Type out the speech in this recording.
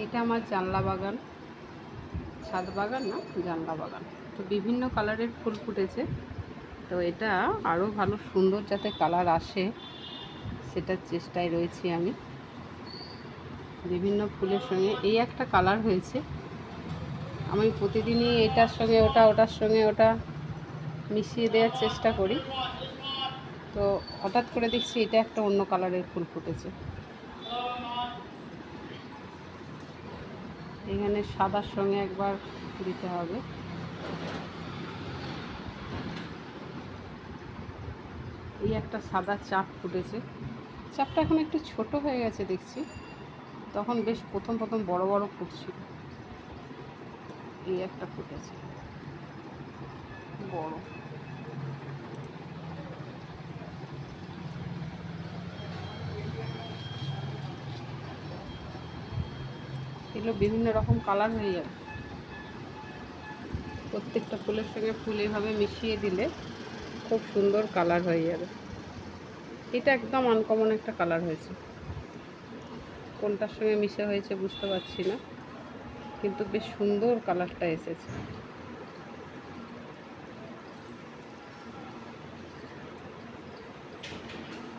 এটা আমার জানলা বাগান, ছাদ বাগান না, জানলা বাগান। তো বিভিন্ন কালারের ফুল ফুটেছে। তো এটা আরও ভালো সুন্দর যাতে কালার আসে সেটার চেষ্টায় রয়েছি আমি। বিভিন্ন ফুলের সঙ্গে এই একটা কালার হয়েছে, আমি প্রতিদিনই এটার সঙ্গে ওটা, ওটার সঙ্গে ওটা মিশিয়ে দেওয়ার চেষ্টা করি। তো হঠাৎ করে দেখছি এটা একটা অন্য কালারের ফুল ফুটেছে। এখানে সাদার সঙ্গে একবার দিতে হবে। এই একটা সাদা চাপ ফুটেছে। চাপটা এখন একটু ছোট হয়ে গেছে দেখছি, তখন বেশ প্রথম প্রথম বড় বড় ফুটছিল। এই একটা ফুটেছে বড়। এগুলো বিভিন্ন রকম কালার হয়ে যাবে, প্রত্যেকটা ফুলের সঙ্গে ফুল এভাবে মিশিয়ে দিলে খুব সুন্দর কালার হয়ে যাবে। এটা একদম আনকমন একটা কালার হয়েছে, কোনটার সঙ্গে মিশে হয়েছে বুঝতে পারছি না, কিন্তু বেশ সুন্দর কালারটা এসেছে।